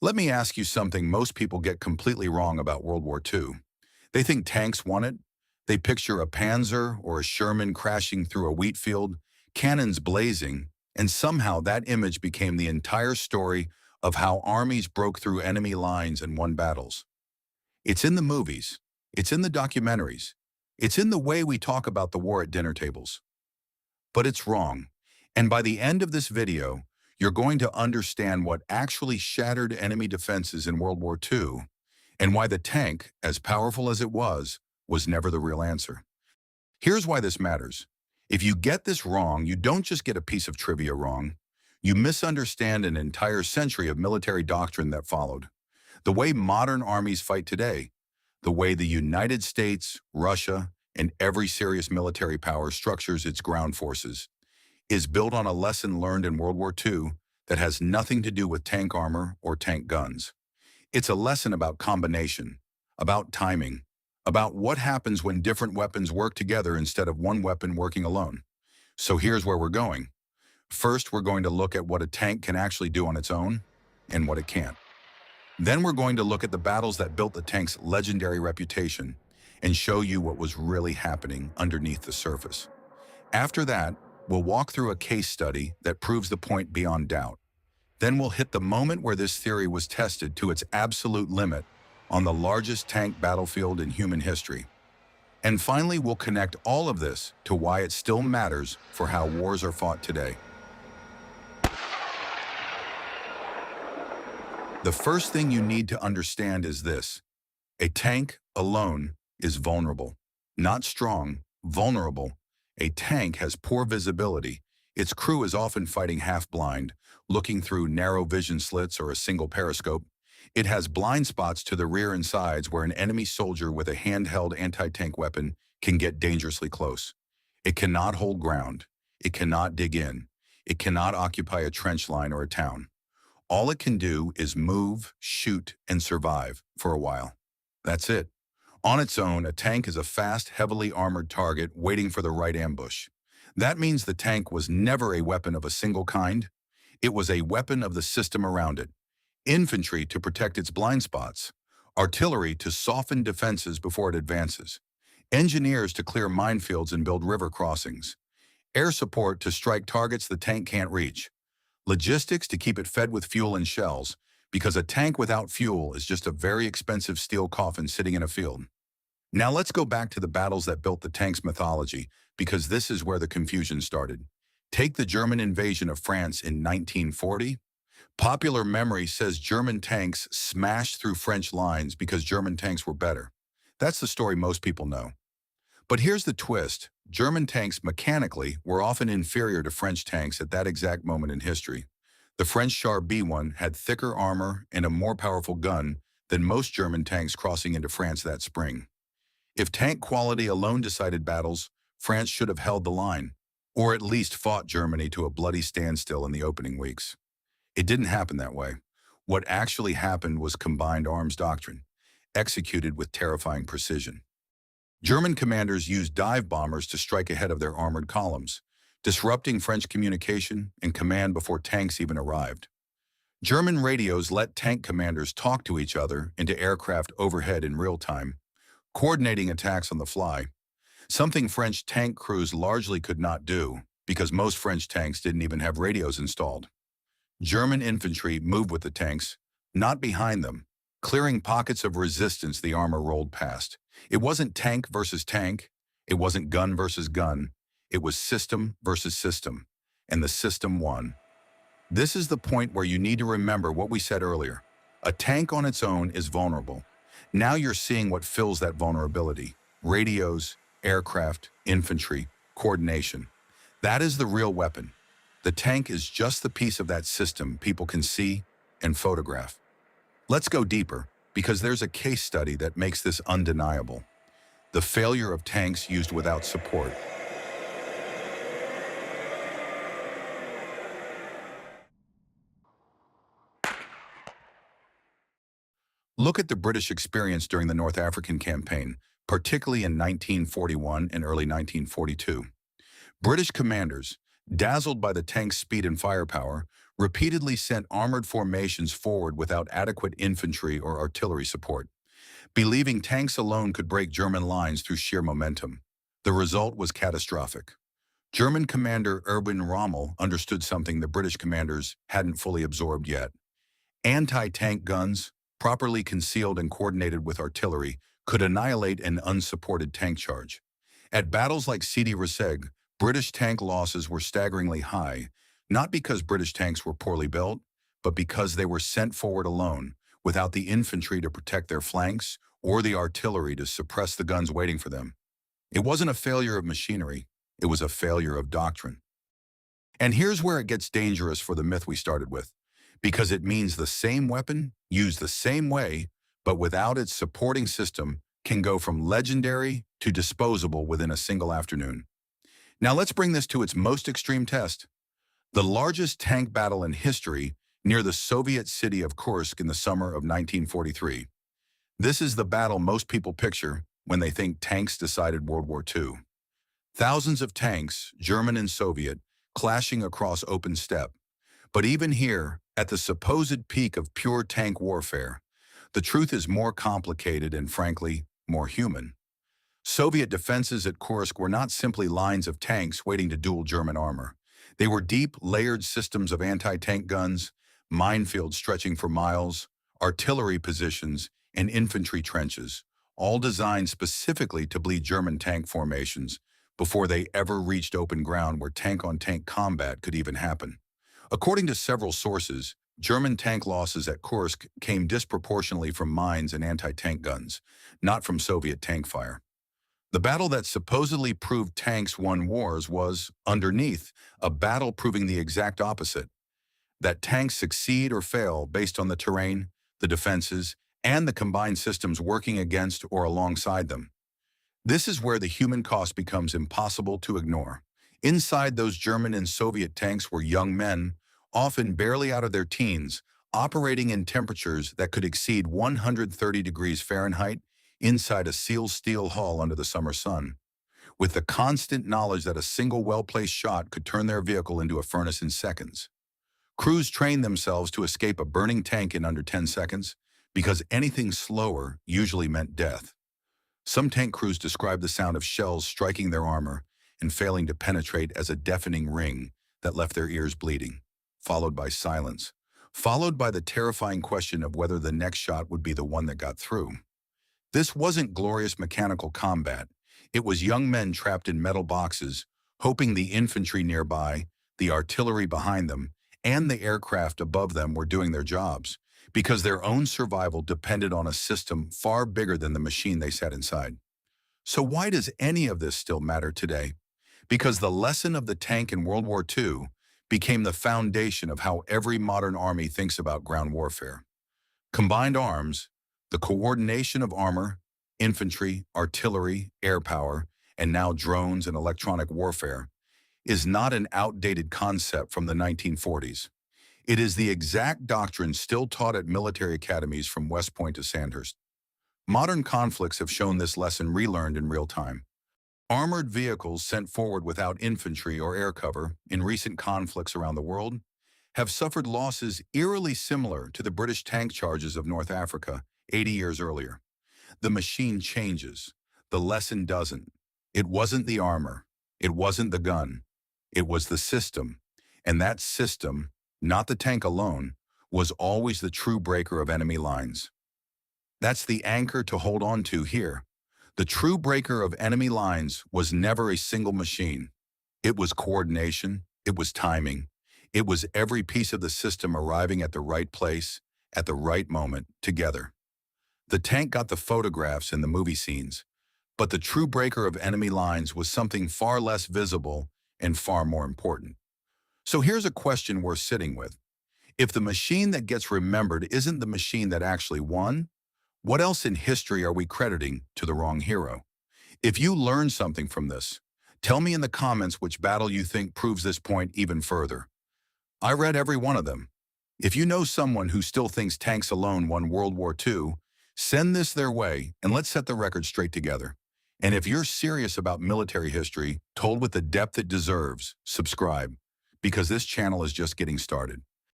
Let me ask you something most people get completely wrong about World War II. They think tanks won it. They picture a Panzer or a Sherman crashing through a wheat field, cannons blazing, and somehow that image became the entire story of how armies broke through enemy lines and won battles. It's in the movies. It's in the documentaries. It's in the way we talk about the war at dinner tables. But it's wrong. And by the end of this video, you're going to understand what actually shattered enemy defenses in World War II and why the tank, as powerful as it was never the real answer. Here's why this matters. If you get this wrong, you don't just get a piece of trivia wrong. You misunderstand an entire century of military doctrine that followed. The way modern armies fight today, the way the United States, Russia, and every serious military power structures its ground forces, is built on a lesson learned in World War II that has nothing to do with tank armor or tank guns. It's a lesson about combination, about timing, about what happens when different weapons work together instead of one weapon working alone. So here's where we're going. First, we're going to look at what a tank can actually do on its own and what it can't. Then we're going to look at the battles that built the tank's legendary reputation and show you what was really happening underneath the surface. After that, we'll walk through a case study that proves the point beyond doubt. Then we'll hit the moment where this theory was tested to its absolute limit on the largest tank battlefield in human history. And finally, we'll connect all of this to why it still matters for how wars are fought today. The first thing you need to understand is this. A tank alone is vulnerable. Not strong, vulnerable. A tank has poor visibility. Its crew is often fighting half-blind, looking through narrow vision slits or a single periscope. It has blind spots to the rear and sides where an enemy soldier with a handheld anti-tank weapon can get dangerously close. It cannot hold ground. It cannot dig in. It cannot occupy a trench line or a town. All it can do is move, shoot, and survive for a while. That's it. On its own, a tank is a fast, heavily armored target waiting for the right ambush. That means the tank was never a weapon of a single kind. It was a weapon of the system around it. Infantry to protect its blind spots. Artillery to soften defenses before it advances. Engineers to clear minefields and build river crossings. Air support to strike targets the tank can't reach. Logistics to keep it fed with fuel and shells, because a tank without fuel is just a very expensive steel coffin sitting in a field. Now let's go back to the battles that built the tank's mythology, because this is where the confusion started. Take the German invasion of France in 1940. Popular memory says German tanks smashed through French lines because German tanks were better. That's the story most people know. But here's the twist. German tanks mechanically were often inferior to French tanks at that exact moment in history. The French Char B1 had thicker armor and a more powerful gun than most German tanks crossing into France that spring. If tank quality alone decided battles, France should have held the line, or at least fought Germany to a bloody standstill in the opening weeks. It didn't happen that way. What actually happened was combined arms doctrine, executed with terrifying precision. German commanders used dive bombers to strike ahead of their armored columns, disrupting French communication and command before tanks even arrived. German radios let tank commanders talk to each other and to aircraft overhead in real time, coordinating attacks on the fly, something French tank crews largely could not do because most French tanks didn't even have radios installed. German infantry moved with the tanks, not behind them, clearing pockets of resistance the armor rolled past. It wasn't tank versus tank. It wasn't gun versus gun. It was system versus system, and the system won. This is the point where you need to remember what we said earlier. A tank on its own is vulnerable. Now you're seeing what fills that vulnerability. Radios, aircraft, infantry, coordination. That is the real weapon. The tank is just the piece of that system people can see and photograph. Let's go deeper, because there's a case study that makes this undeniable. The failure of tanks used without support. Look at the British experience during the North African campaign, particularly in 1941 and early 1942. British commanders, dazzled by the tank's speed and firepower, repeatedly sent armored formations forward without adequate infantry or artillery support, believing tanks alone could break German lines through sheer momentum. The result was catastrophic. German commander Erwin Rommel understood something the British commanders hadn't fully absorbed yet. Anti-tank guns, properly concealed and coordinated with artillery, could annihilate an unsupported tank charge. At battles like Sidi Rezegh, British tank losses were staggeringly high, not because British tanks were poorly built, but because they were sent forward alone, without the infantry to protect their flanks or the artillery to suppress the guns waiting for them. It wasn't a failure of machinery, it was a failure of doctrine. And here's where it gets dangerous for the myth we started with, because it means the same weapon, used the same way, but without its supporting system, can go from legendary to disposable within a single afternoon. Now let's bring this to its most extreme test. The largest tank battle in history near the Soviet city of Kursk in the summer of 1943. This is the battle most people picture when they think tanks decided World War II. Thousands of tanks, German and Soviet, clashing across open steppe. But even here, at the supposed peak of pure tank warfare, the truth is more complicated and, frankly, more human. Soviet defenses at Kursk were not simply lines of tanks waiting to duel German armor. They were deep, layered systems of anti-tank guns, minefields stretching for miles, artillery positions, and infantry trenches, all designed specifically to bleed German tank formations before they ever reached open ground where tank-on-tank combat could even happen. According to several sources, German tank losses at Kursk came disproportionately from mines and anti-tank guns, not from Soviet tank fire. The battle that supposedly proved tanks won wars was, underneath, a battle proving the exact opposite, that tanks succeed or fail based on the terrain, the defenses, and the combined systems working against or alongside them. This is where the human cost becomes impossible to ignore. Inside those German and Soviet tanks were young men, often barely out of their teens, operating in temperatures that could exceed 130 degrees Fahrenheit inside a sealed steel hull under the summer sun, with the constant knowledge that a single well-placed shot could turn their vehicle into a furnace in seconds. Crews trained themselves to escape a burning tank in under 10 seconds because anything slower usually meant death. Some tank crews described the sound of shells striking their armor and failing to penetrate as a deafening ring that left their ears bleeding, followed by silence, followed by the terrifying question of whether the next shot would be the one that got through. This wasn't glorious mechanical combat. It was young men trapped in metal boxes, hoping the infantry nearby, the artillery behind them, and the aircraft above them were doing their jobs, because their own survival depended on a system far bigger than the machine they sat inside. So why does any of this still matter today? Because the lesson of the tank in World War II became the foundation of how every modern army thinks about ground warfare. Combined arms, the coordination of armor, infantry, artillery, air power, and now drones and electronic warfare, is not an outdated concept from the 1940s. It is the exact doctrine still taught at military academies from West Point to Sandhurst. Modern conflicts have shown this lesson relearned in real time. Armored vehicles sent forward without infantry or air cover in recent conflicts around the world have suffered losses eerily similar to the British tank charges of North Africa 80 years earlier. The machine changes. The lesson doesn't. It wasn't the armor. It wasn't the gun. It was the system. And that system, not the tank alone, was always the true breaker of enemy lines. That's the anchor to hold on to here. The true breaker of enemy lines was never a single machine. It was coordination. It was timing. It was every piece of the system arriving at the right place, at the right moment, together. The tank got the photographs and the movie scenes, but the true breaker of enemy lines was something far less visible and far more important. So here's a question worth sitting with. If the machine that gets remembered isn't the machine that actually won, what else in history are we crediting to the wrong hero? If you learned something from this, tell me in the comments which battle you think proves this point even further. I read every one of them. If you know someone who still thinks tanks alone won World War II, send this their way and let's set the record straight together. And if you're serious about military history, told with the depth it deserves, subscribe, because this channel is just getting started.